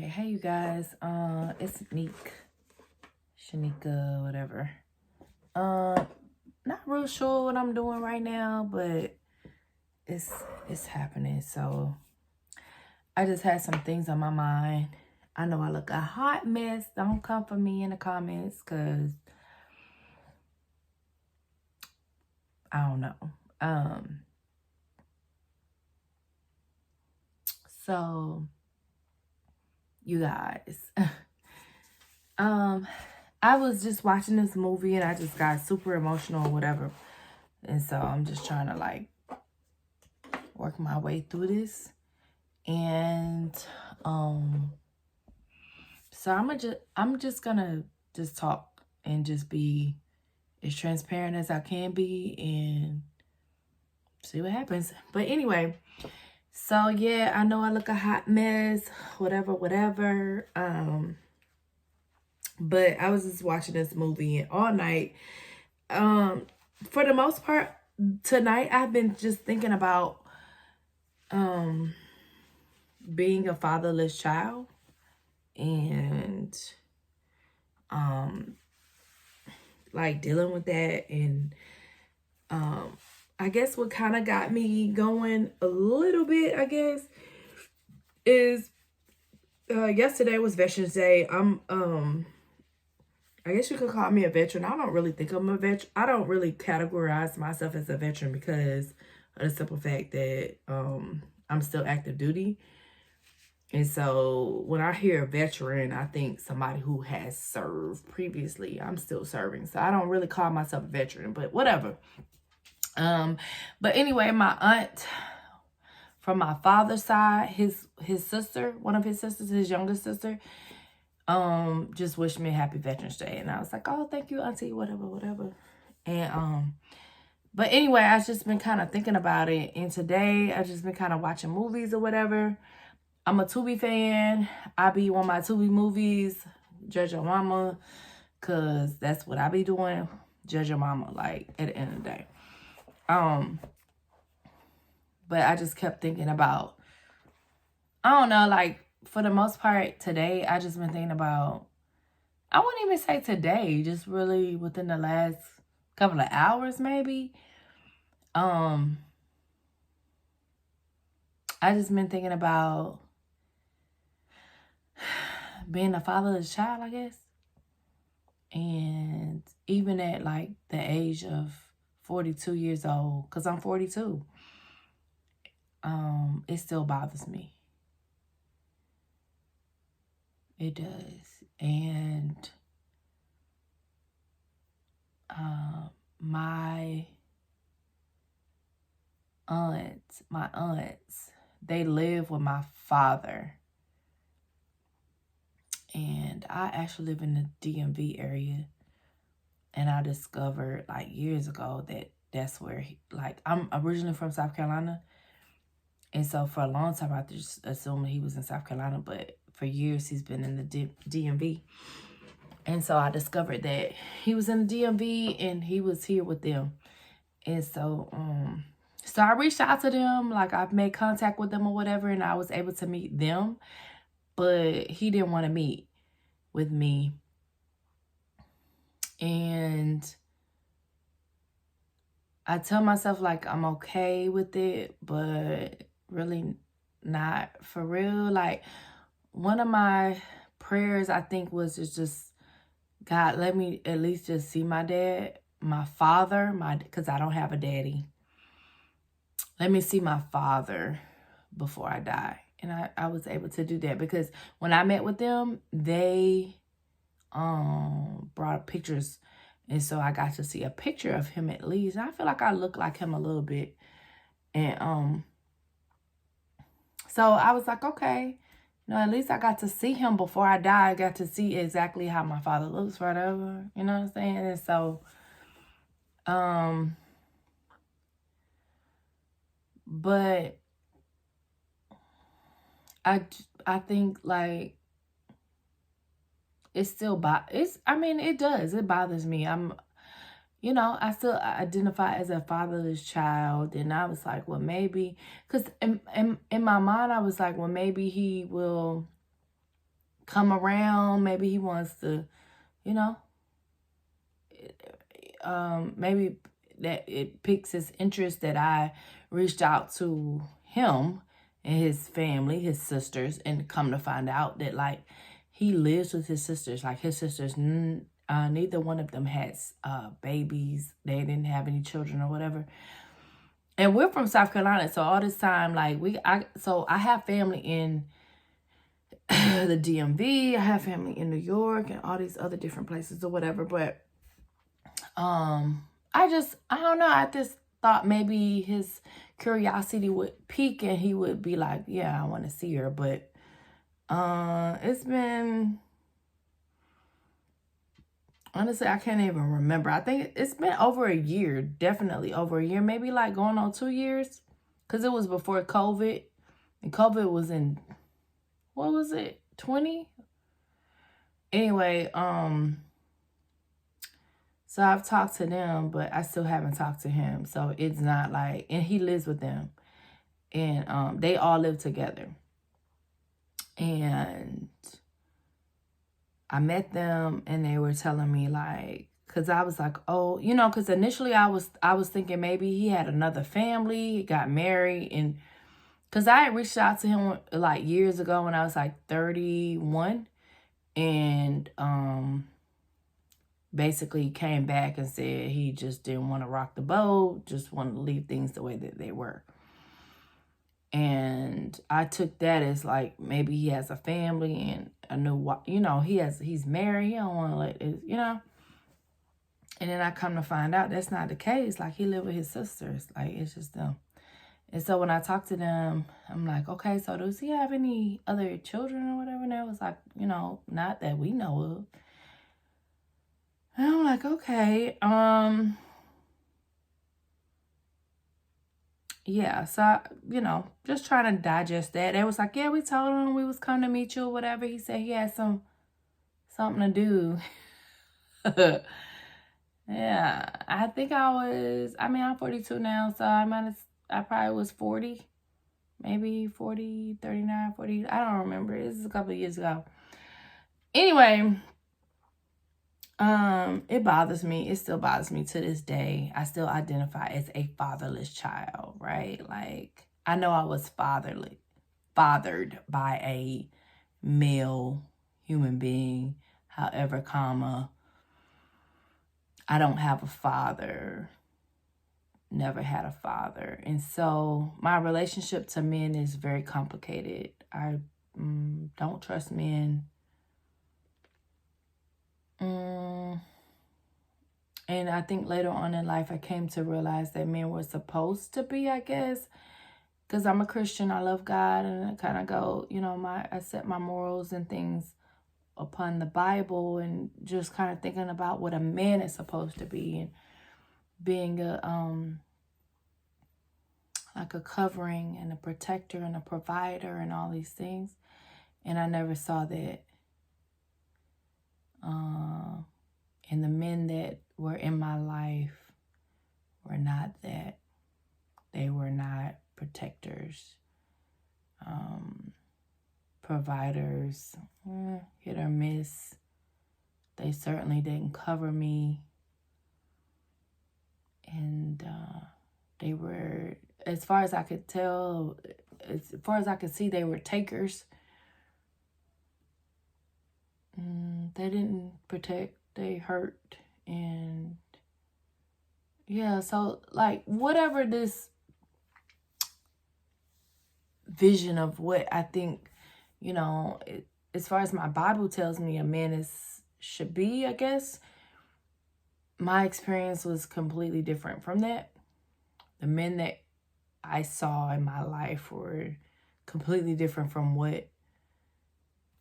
Hey you guys, it's Neek, Shanika, whatever. Not real sure what I'm doing right now, but it's happening. So I just had some things on my mind. I know I look a hot mess. Don't come for me in the comments, cause I don't know. So you guys, I was just watching this movie and I just got super emotional or whatever. And so I'm just trying to like work my way through this. And so I'm just gonna just talk and just be as transparent as I can be and see what happens. But anyway, so yeah, I know I look a hot mess, whatever. But I was just watching this movie all night. For the most part, tonight I've been just thinking about being a fatherless child and like dealing with that. And I guess what kind of got me going a little bit, I guess, is yesterday was Veterans Day. I guess you could call me a veteran. I don't really think I'm a veteran. I don't really categorize myself as a veteran because of the simple fact that I'm still active duty. And so when I hear a veteran, I think somebody who has served previously. I'm still serving. So I don't really call myself a veteran, but whatever. But anyway, my aunt from my father's side, his sister, one of his sisters, his youngest sister, just wished me a happy Veterans Day. And I was like, oh, thank you, auntie, whatever. And but anyway, I've just been kind of thinking about it. And today I've just been kind of watching movies or whatever. I'm a Tubi fan. I be on my Tubi movies, Judge Your Mama, because that's what I be doing. Judge Your Mama, like, at the end of the day. But I just kept thinking about, I don't know, like, for the most part today, I just been thinking about, I wouldn't even say today, just really within the last couple of hours, maybe. I just been thinking about being a fatherless child, I guess. And even at like the age of 42 years old, because I'm 42, it still bothers me. It does. And my aunts, they live with my father. And I actually live in the DMV area. And I discovered like years ago that that's where I'm originally from South Carolina. And so for a long time, I just assumed he was in South Carolina. But for years, he's been in the DMV. And so I discovered that he was in the DMV and he was here with them. And so, so I reached out to them, like I've made contact with them or whatever, and I was able to meet them. But he didn't want to meet with me. And I tell myself like I'm okay with it, but really not for real. Like one of my prayers, I think, was just God, let me at least just see my dad, my father, because I don't have a daddy. Let me see my father before I die. And I was able to do that because when I met with them, they brought up pictures. And so I got to see a picture of him at least. And I feel like I look like him a little bit. And so I was like, okay, at least I got to see him before I die. I got to see exactly how my father looks, whatever. You know what I'm saying? And so, but I think like it does. It bothers me. I still identify as a fatherless child. And I was like, well, maybe, because in my mind, I was like, well, maybe he will come around. Maybe he wants to, you know, maybe that it piques his interest that I reached out to him and his family, his sisters, and come to find out that, like, he lives with his sisters. Like, his sisters, neither one of them has babies. They didn't have any children or whatever. And we're from South Carolina, so all this time, like, I have family in the DMV. I have family in New York and all these other different places or whatever. But I don't know. I just thought maybe his curiosity would peak and he would be like, yeah, I want to see her. But it's been, honestly, I can't even remember. I think it's been over a year, definitely over a year, maybe like going on 2 years, because it was before COVID, and COVID was in, what was it, 20? Anyway, so I've talked to them, but I still haven't talked to him. So it's not like, and he lives with them, and they all live together. And I met them and they were telling me, like, because I was like, oh, you know, because initially I was thinking maybe he had another family, he got married. And because I had reached out to him like years ago when I was like 31, and basically came back and said he just didn't want to rock the boat, just wanted to leave things the way that they were. And I took that as like, maybe he has a family and I knew what, you know, he's married. He don't want to let it, you know. And then I come to find out that's not the case. Like, he lived with his sisters. Like, it's just them. And so when I talked to them, I'm like, okay, so does he have any other children or whatever? And they was like, you know, not that we know of. And I'm like, okay, yeah, so, you know, just trying to digest that. They was like, yeah, we told him we was coming to meet you or whatever. He said he had something to do. Yeah, I think I'm 42 now, so I probably was 40, maybe 40, 39, 40. I don't remember. This is a couple of years ago. Anyway, it bothers me. It still bothers me to this day. I still identify as a fatherless child, right? Like, I know I was fathered by a male human being. However, I don't have a father. Never had a father. And so my relationship to men is very complicated. I don't trust men. And I think later on in life, I came to realize that men were supposed to be, I guess, because I'm a Christian. I love God, and I kind of go, you know, I set my morals and things upon the Bible, and just kind of thinking about what a man is supposed to be, and being like a covering and a protector and a provider and all these things. And I never saw that. And the men that were in my life were not that. They were not protectors, providers, hit or miss. They certainly didn't cover me. And they were, as far as I could tell, as far as I could see, they were takers. They didn't protect, they hurt. And yeah, so like, whatever this vision of what I think, you know, as far as my Bible tells me a man should be, I guess, my experience was completely different from that. The men that I saw in my life were completely different from what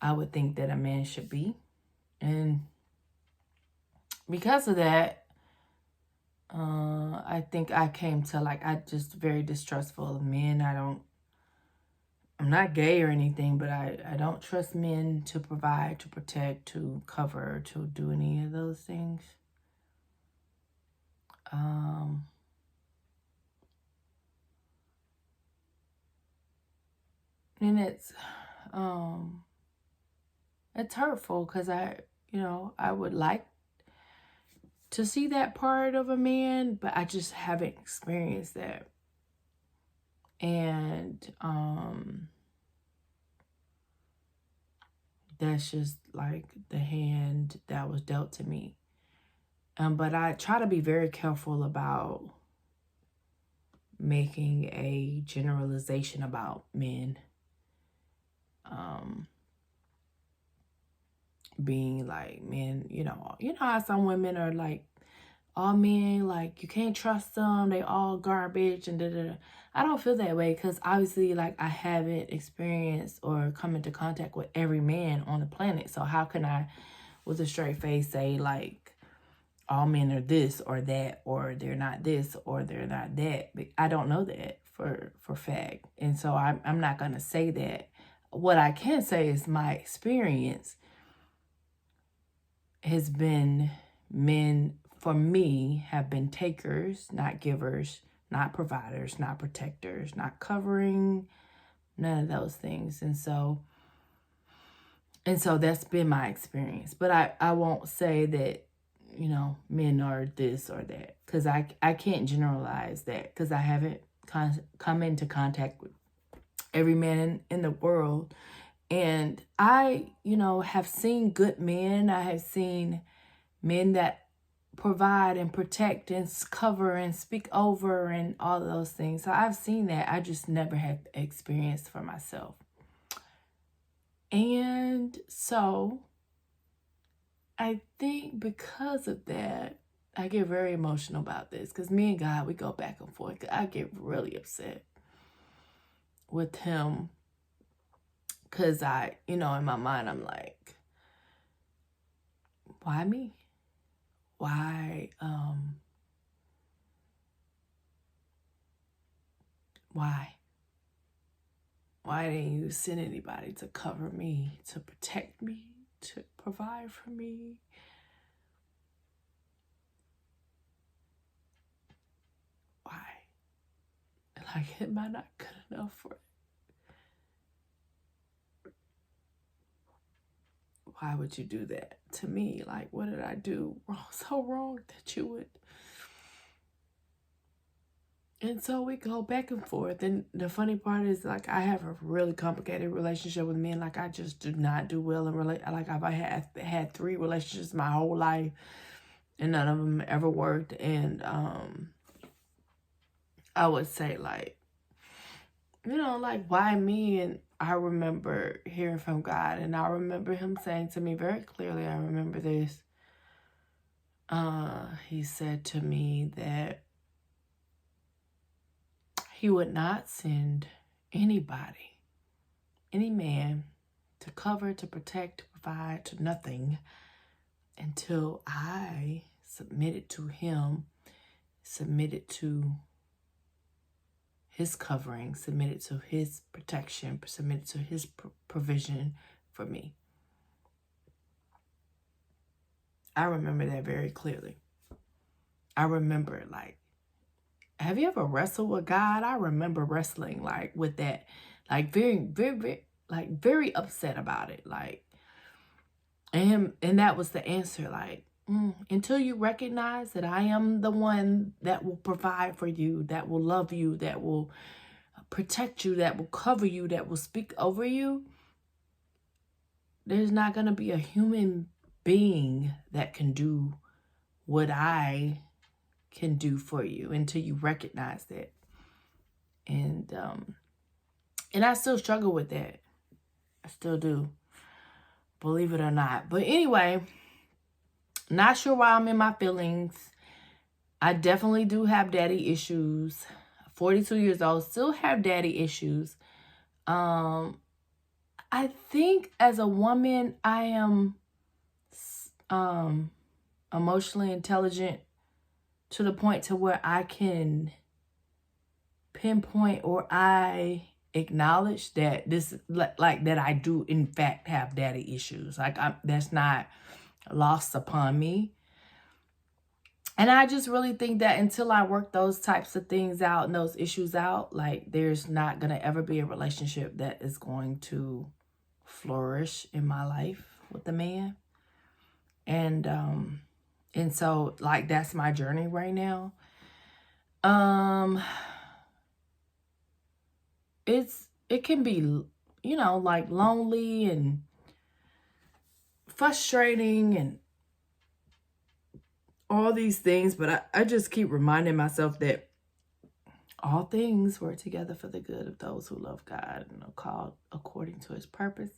I would think that a man should be. And because of that, I think I came to, like, I just very distrustful of men. I'm not gay or anything, but I don't trust men to provide, to protect, to cover, to do any of those things. And it's, It's hurtful because I would like to see that part of a man, but I just haven't experienced that. And that's just like the hand that was dealt to me. But I try to be very careful about making a generalization about men. Being like men, how some women are like, all men, like, you can't trust them, they all garbage and da-da-da. I don't feel that way because obviously, like, I haven't experienced or come into contact with every man on the planet. So how can I, with a straight face, say, like, all men are this or that, or they're not this or they're not that? I don't know that for fact. And so I'm not going to say that. What I can say is my experience has been men, for me, have been takers, not givers, not providers, not protectors, not covering, none of those things. And so that's been my experience. But I won't say that, men are this or that, because I can't generalize that, because I haven't come into contact with every man in the world. And I, have seen good men. I have seen men that provide and protect and cover and speak over and all of those things. So I've seen that. I just never have experienced for myself. And so I think because of that, I get very emotional about this, because me and God, we go back and forth. I get really upset with him because in my mind, I'm like, why me? Why didn't you send anybody to cover me, to protect me, to provide for me? Why? Like, am I not good enough for it? Why would you do that to me? Like, what did I do so wrong that you would? And so we go back and forth. And the funny part is, like, I have a really complicated relationship with men. Like, I just do not do well in like, I've had 3 relationships my whole life, and none of them ever worked. And I would say, like, like, why me? And I remember hearing from God, and I remember him saying to me very clearly, I remember this. He said to me that he would not send anybody, any man, to cover, to protect, to provide, to nothing, until I submitted to him, submitted to his covering, submitted to his protection, submitted to his provision for me. I remember that very clearly. I remember, like, have you ever wrestled with God? I remember wrestling, like, with that, like, very, very, very, like, very upset about it, like, and that was the answer, like, until you recognize that I am the one that will provide for you, that will love you, that will protect you, that will cover you, that will speak over you, there's not going to be a human being that can do what I can do for you until you recognize that. And I still struggle with that. I still do, believe it or not. But anyway, not sure why I'm in my feelings. I definitely do have daddy issues. 42 years old, still have daddy issues. I think as a woman, I am emotionally intelligent to the point to where I can pinpoint, or I acknowledge that this, like, that I do in fact have daddy issues. Like, that's not lost upon me. And I just really think that until I work those types of things out and those issues out, like, there's not going to ever be a relationship that is going to flourish in my life with the man. And so like that's my journey right now. It can be, you know, like lonely and frustrating and all these things, but I just keep reminding myself that all things work together for the good of those who love God and are called according to his purpose.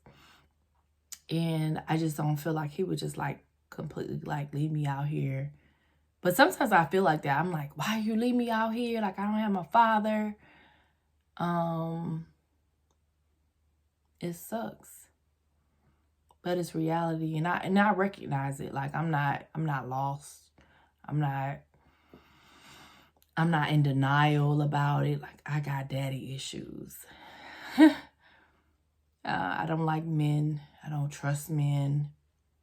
And I just don't feel like he would just like completely like leave me out here. But sometimes I feel like that. I'm like, why you leave me out here? Like I don't have my father. It sucks. But it's reality, and I recognize it. Like I'm not lost. I'm not in denial about it. Like I got daddy issues. I don't like men. I don't trust men.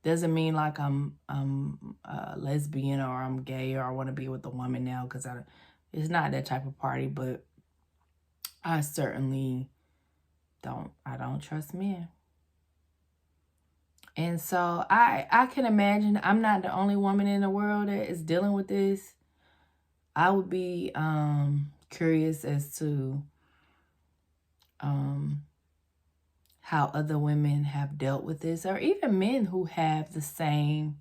Doesn't mean like I'm a lesbian or I'm gay or I want to be with a woman now, because it's not that type of party. But I certainly don't trust men. And so I can imagine I'm not the only woman in the world that is dealing with this. I would be curious as to how other women have dealt with this, or even men who have the same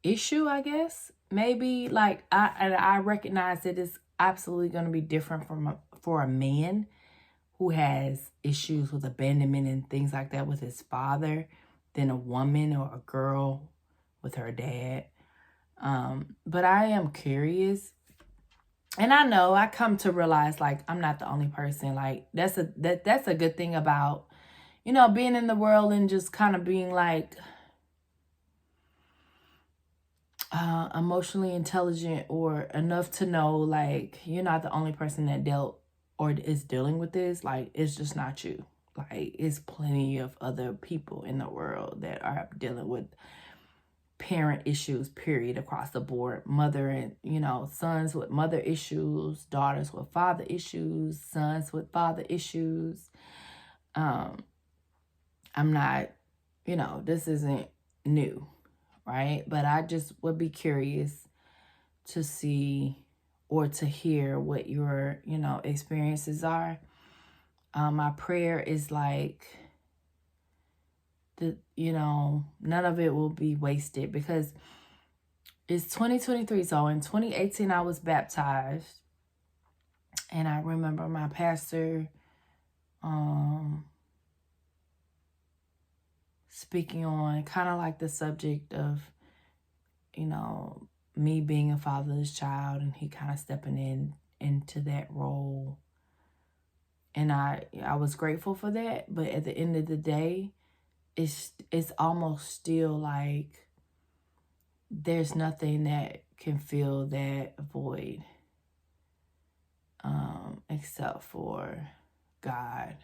issue, I guess. Maybe like I recognize that it's absolutely going to be different for a man who has issues with abandonment and things like that with his father than a woman or a girl with her dad. But I am curious. And I know I come to realize like I'm not the only person. Like that's a good thing about, you know, being in the world and just kind of being like emotionally intelligent or enough to know like you're not the only person that dealt or is dealing with this. Like it's just not you. Like it's plenty of other people in the world that are dealing with parent issues, period, across the board. Mother and, you know, sons with mother issues, daughters with father issues, sons with father issues. I'm not, you know, this isn't new, right? But I just would be curious to see or to hear what your, you know, experiences are. My prayer is like, you know, none of it will be wasted, because it's 2023. So in 2018, I was baptized. And I remember my pastor speaking on kind of like the subject of, you know, me being a fatherless child, and he kind of stepping into that role. And I was grateful for that. But at the end of the day, it's almost still like there's nothing that can fill that void except for God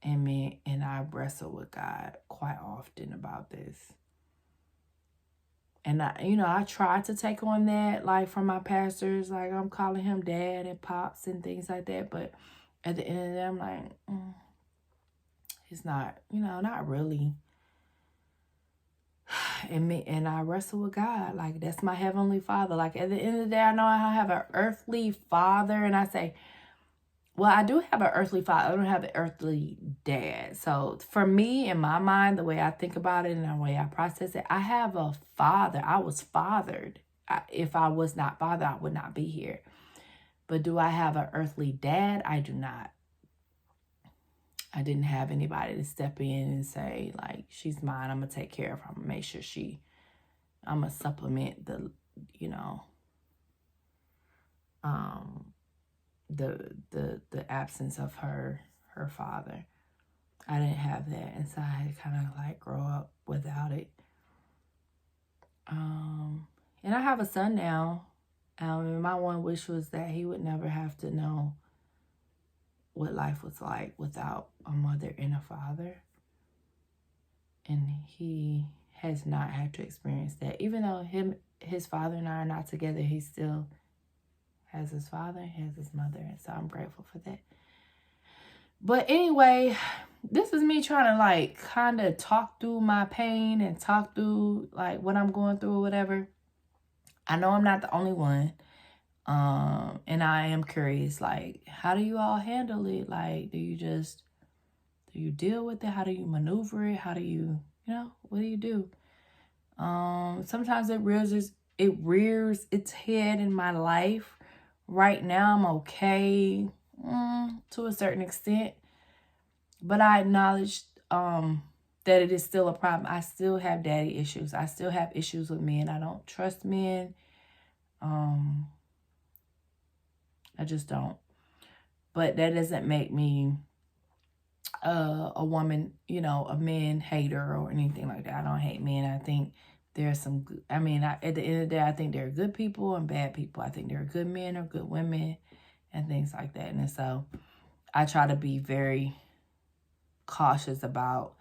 and me. And I wrestle with God quite often about this. And I try to take on that, like from my pastors, like I'm calling him dad and pops and things like that. But at the end of the day, I'm like, he's not, not really. And I wrestle with God. Like, that's my heavenly father. Like, at the end of the day, I know I have an earthly father. And I say, well, I do have an earthly father. I don't have an earthly dad. So for me, in my mind, the way I think about it and the way I process it, I have a father. I was fathered. If I was not fathered, I would not be here. But do I have an earthly dad? I do not. I didn't have anybody to step in and say, like, she's mine. I'm going to take care of her. I'm going to make sure I'm going to supplement the absence of her father. I didn't have that. And so I had to kind of like grow up without it. And I have a son now. And my one wish was that he would never have to know what life was like without a mother and a father. And he has not had to experience that. Even though his father and I are not together, he still has his father, he has his mother. And so I'm grateful for that. But anyway, this is me trying to like kind of talk through my pain and talk through like what I'm going through or whatever. I know I'm not the only one. And I am curious, like, how do you all handle it? Like, do you deal with it? How do you maneuver it? How do you, what do you do? Sometimes it rears its head in my life. Right now, I'm okay, to a certain extent, but I acknowledge, that it is still a problem. I still have daddy issues. I still have issues with men. I don't trust men. I just don't. But that doesn't make me a woman, a man hater or anything like that. I don't hate men. I think there's some good, at the end of the day, I think there are good people and bad people. I think there are good men or good women and things like that. And so I try to be very cautious about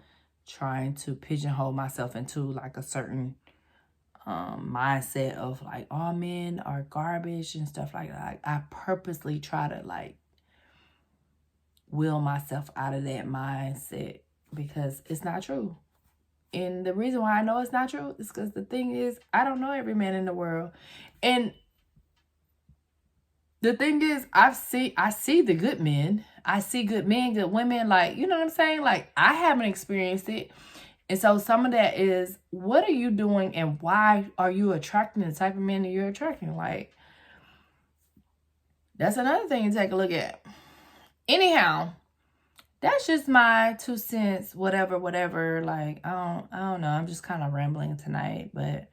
trying to pigeonhole myself into like a certain mindset of like all men are garbage and stuff like that. I purposely try to like will myself out of that mindset because it's not true. And the reason why I know it's not true is because the thing is, I don't know every man in the world. And the thing is, I see the good men. I see good men, good women, like, you know what I'm saying? Like, I haven't experienced it. And so some of that is, what are you doing and why are you attracting the type of men that you're attracting? Like, that's another thing to take a look at. Anyhow, that's just my 2 cents, whatever. Like, I don't know. I'm just kind of rambling tonight, but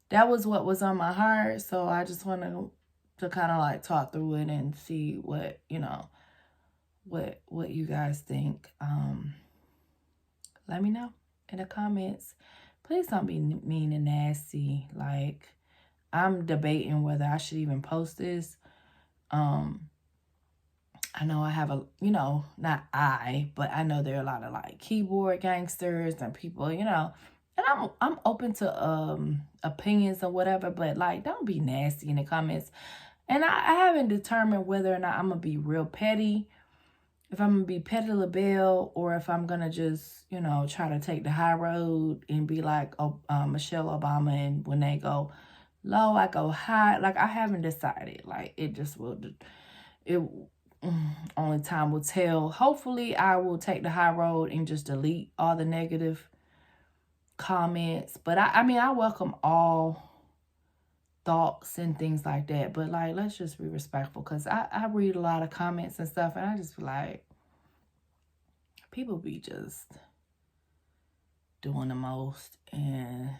that was what was on my heart. So I just want to kind of like talk through it and see what, what you guys think. Let me know in the comments. Please don't be mean and nasty. Like, I'm debating whether I should even post this. I know I have not I, but I know there are a lot of like keyboard gangsters and people, and I'm open to opinions or whatever, but like, don't be nasty in the comments. And I haven't determined whether or not I'm gonna be real petty, if I'm gonna be Petty LaBelle, or if I'm gonna just, try to take the high road and be like Michelle Obama, and when they go low, I go high. Like, I haven't decided. Like, it just will. Only time will tell. Hopefully, I will take the high road and just delete all the negative comments. But I welcome all thoughts and things like that. But like, let's just be respectful, because I read a lot of comments and stuff, and I just feel like people be just doing the most. And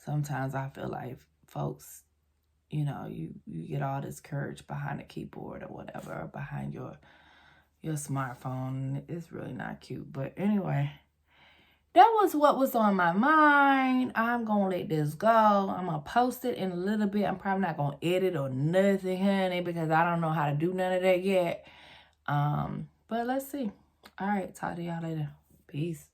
sometimes I feel like folks, you get all this courage behind a keyboard or whatever, or behind your smartphone. It's really not cute. But anyway, that was what was on my mind. I'm going to let this go. I'm going to post it in a little bit. I'm probably not going to edit or nothing, honey, because I don't know how to do none of that yet. But let's see. All right. Talk to y'all later. Peace.